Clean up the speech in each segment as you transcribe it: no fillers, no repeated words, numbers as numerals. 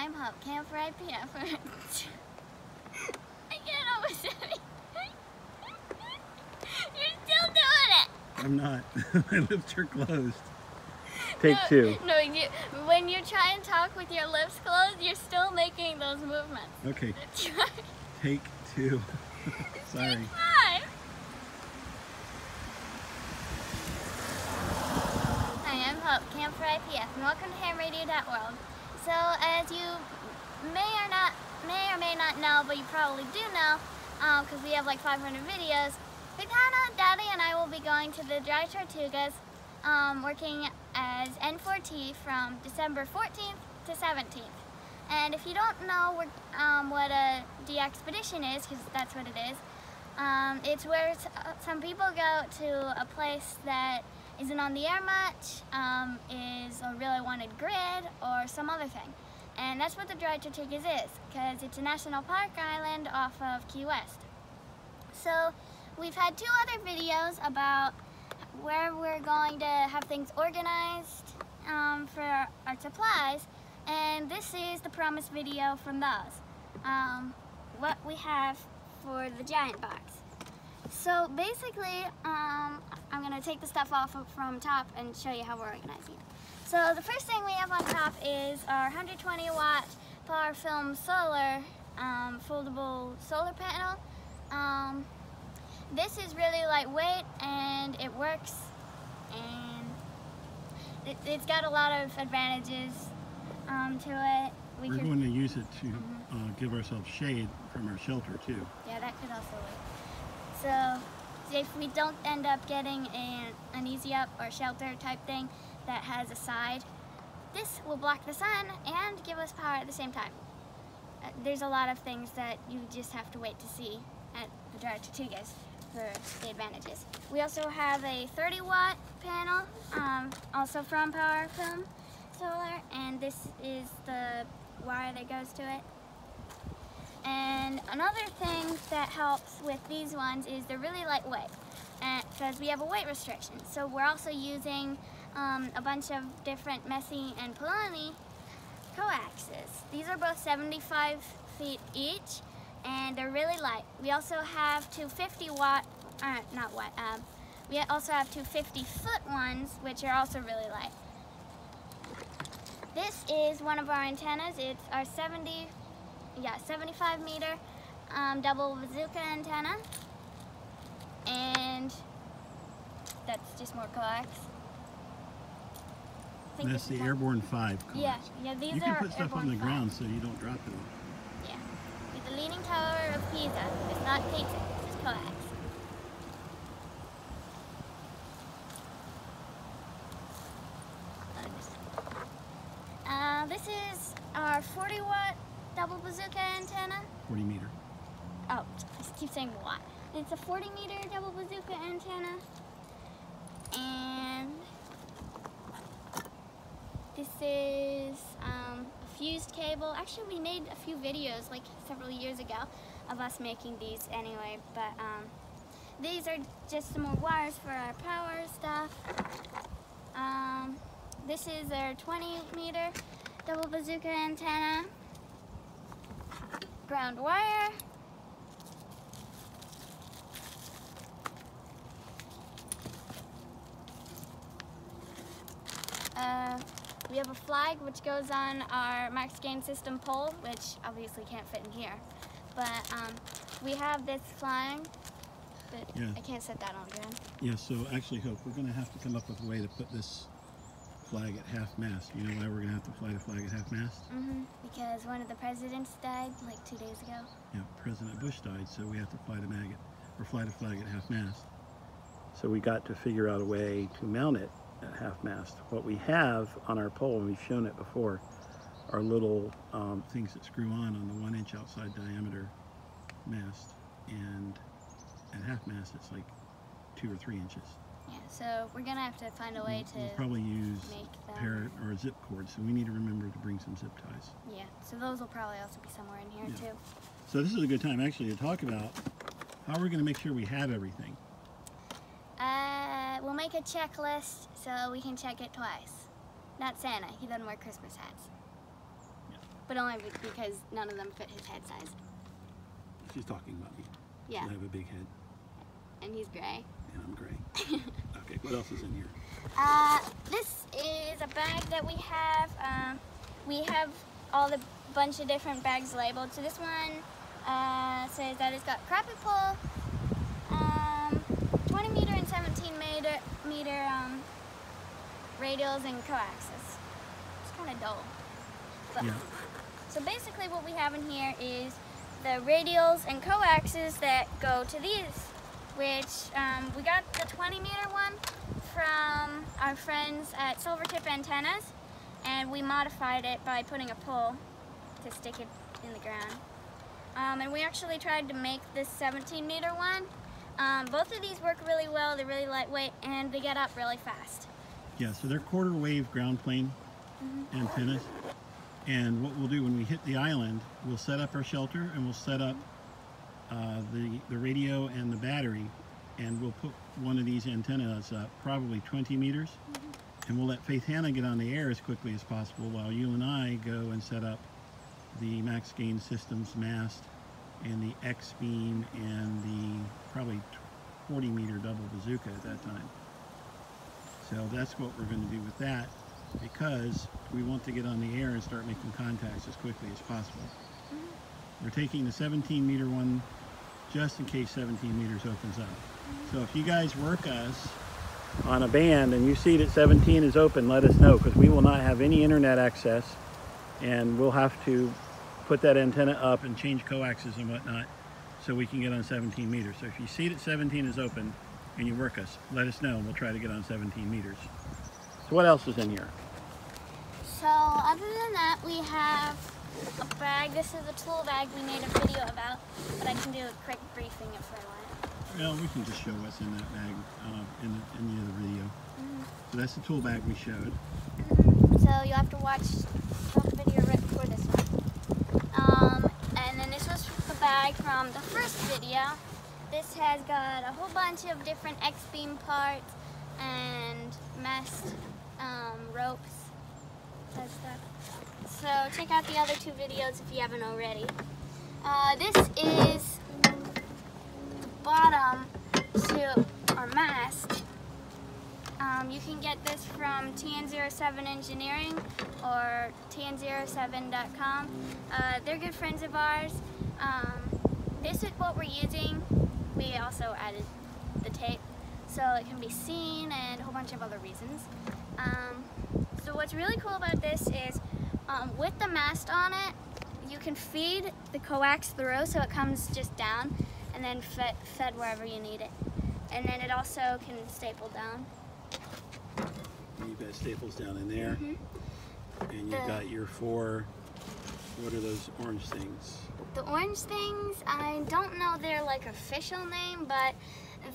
I'm Hope, KM4IPF. I can't almost say it. You're still doing it. I'm not. My lips are closed. Take two. No, when you try and talk with your lips closed, you're still making those movements. Okay. Take two. Sorry. Take five. Hi, I'm Hope, KM4IPF, and welcome to HamRadio.World. So, as you may or may not know, but you probably do know, because we have like 500 videos, Daddy and I will be going to the Dry Tortugas, working as N4T from December 14th to 17th. And if you don't know what a DXpedition is, because that's what it is, it's where some people go to a place that isn't on the air much, is a really wanted grid, or some other thing. And that's what the Dry Tortugas is, because it's a national park island off of Key West. So we've had 2 other videos about where we're going to have things organized for our supplies, and this is the promised video from those. What we have for the giant box. So basically, I'm going to take the stuff off from top and show you how we're organizing it. So the first thing we have on top is our 120 watt power film solar, foldable solar panel. This is really lightweight and it works, and it's got a lot of advantages to it. We're going to use it to give ourselves shade from our shelter too. Yeah, that could also work. So if we don't end up getting an easy up or shelter type thing that has a side, this will block the sun and give us power at the same time. There's a lot of things that you just have to wait to see at the Dry Tortugas for the advantages. We also have a 30 watt panel, also from Power Film Solar, and this is the wire that goes to it. And another thing that helps with these ones is they're really lightweight, because we have a weight restriction. So we're also using a bunch of different Messi and Pelican coaxes. These are both 75 feet each, and they're really light. We also have 2 50 watt, we also have 2 50 foot ones, which are also really light. This is one of our antennas. It's our 75 meter double bazooka antenna, and that's just more coax. That's the Airborne 5 coax. Yeah, these are you can put stuff on the Airborne ground so you don't drop it. Yeah, with the Leaning Tower of Pisa. It's not pizza, it's just coax. This is our 40 watt double bazooka antenna. 40 meter. Oh, I keep saying watt. It's a 40 meter double bazooka antenna. And this is a fused cable. Actually, we made a few videos like several years ago of us making these anyway, but these are just some more wires for our power stuff. This is our 20 meter double bazooka antenna. Ground wire. We have a flag which goes on our max gain system pole, which obviously can't fit in here. But we have this flag, but yeah. I can't set that on ground. Yeah, so actually, Hope, we're going to have to come up with a way to put this flag at half mast. You know why we're going to have to fly the flag at half mast? Because one of the presidents died like 2 days ago. Yeah, President Bush died, so we have to fly the flag at half mast. So we got to figure out a way to mount it at half mast. What we have on our pole, and we've shown it before, are little things that screw on the 1 inch outside diameter mast, and at half mast it's like 2 or 3 inches. Yeah, so we're gonna have to find a way to we'll probably use make them parrot or zip cord, so we need to remember to bring some zip ties. Yeah, so those will probably also be somewhere in here too. So this is a good time actually to talk about how we're going to make sure we have everything. We'll make a checklist so we can check it twice. Not Santa, he doesn't wear Christmas hats. Yeah. but only because none of them fit his head size. She's talking about me. Yeah. I have a big head. And he's gray. And I'm gray. Okay, what else is in here? This is a bag that we have. We have all the bunch of different bags labeled. So this one says that it's got crappie pole, 20 meter and 17 meter radials and coaxes. It's kind of dull. But, Yeah. So basically what we have in here is the radials and coaxes that go to these, which we got the 20 meter one from our friends at Silvertip Antennas, and we modified it by putting a pole to stick it in the ground. And we actually tried to make this 17 meter one. Both of these work really well, they're really lightweight, and they get up really fast. Yeah, so they're quarter wave ground plane antennas. And what we'll do when we hit the island, we'll set up our shelter and we'll set up the radio and the battery, and we'll put one of these antennas up, probably 20 meters. And we'll let Faith Hannah get on the air as quickly as possible while you and I go and set up the max gain systems mast and the X beam and the probably 40 meter double bazooka at that time. So that's what we're going to do with that, because we want to get on the air and start making contacts as quickly as possible. We're taking the 17 meter one just in case 17 meters opens up. So if you guys work us on a band and you see that 17 is open, let us know, because we will not have any internet access, and we'll have to put that antenna up and change coaxes and whatnot so we can get on 17 meters. So if you see that 17 is open and you work us, let us know and we'll try to get on 17 meters. So what else is in here? So other than that, we have a bag. This is a tool bag we made a video about, but I can do a quick briefing if I want. Well, we can just show what's in that bag in the other video. So that's the tool bag we showed. So you'll have to watch the video right before this one. And then this was the bag from the first video. This has got a whole bunch of different X-beam parts and mast ropes and stuff. So check out the other two videos if you haven't already. This is the bottom to our mast. You can get this from TN07 Engineering or TN07.com. They're good friends of ours. This is what we're using. We also added the tape so it can be seen and a whole bunch of other reasons. So what's really cool about this is with the mast on it, you can feed the coax through so it comes just down and then fed wherever you need it. And then it also can staple down. You've got staples down in there, and you've got your four, what are those orange things? The orange things, I don't know their like official name, but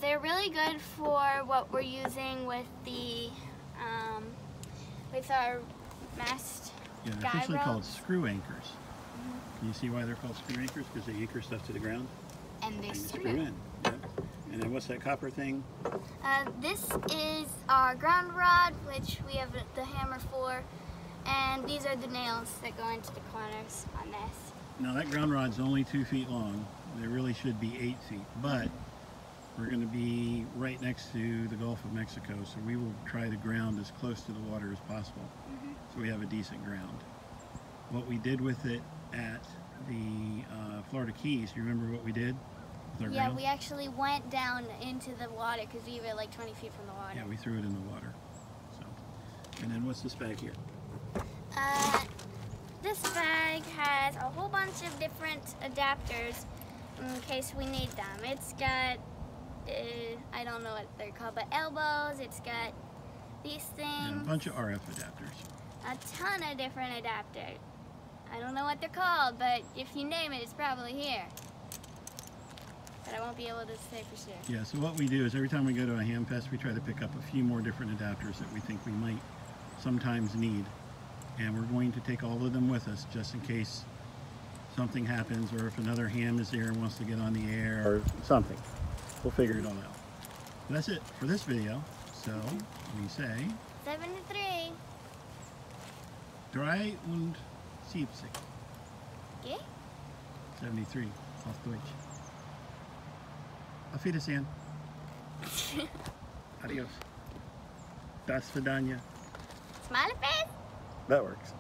they're really good for what we're using with the with our mast Yeah, they're guy officially called ropes. screw anchors. Can you see why they're called screw anchors? Because they anchor stuff to the ground And they and you screw screw it. in. Yep. And then what's that copper thing? This is our ground rod, which we have the hammer for, and these are the nails that go into the corners on this. Now that ground rod's only 2 feet long. They really should be 8 feet, but we're going to be right next to the Gulf of Mexico, so we will try to ground as close to the water as possible, so we have a decent ground. What we did with it at the Florida Keys, you remember what we did with our Yeah, ground? we actually went down into the water because we were like 20 feet from the water. Yeah, we threw it in the water. So, and then what's this bag here? This bag has a whole bunch of different adapters in case we need them. It's got, I don't know what they're called, but elbows. It's got these things. And a bunch of RF adapters. A ton of different adapters. I don't know what they're called, but if you name it, it's probably here. But I won't be able to say for sure. Yeah, so what we do is every time we go to a ham fest, we try to pick up a few more different adapters that we think we might sometimes need. And we're going to take all of them with us just in case something happens, or if another ham is there and wants to get on the air or something. We'll figure it all out. But that's it for this video. So we say 7 to 3. Dry und 70. Okay. 73, auf Deutsch. Auf Wiedersehen. Adios. Das Vidania. Smiley face? That works.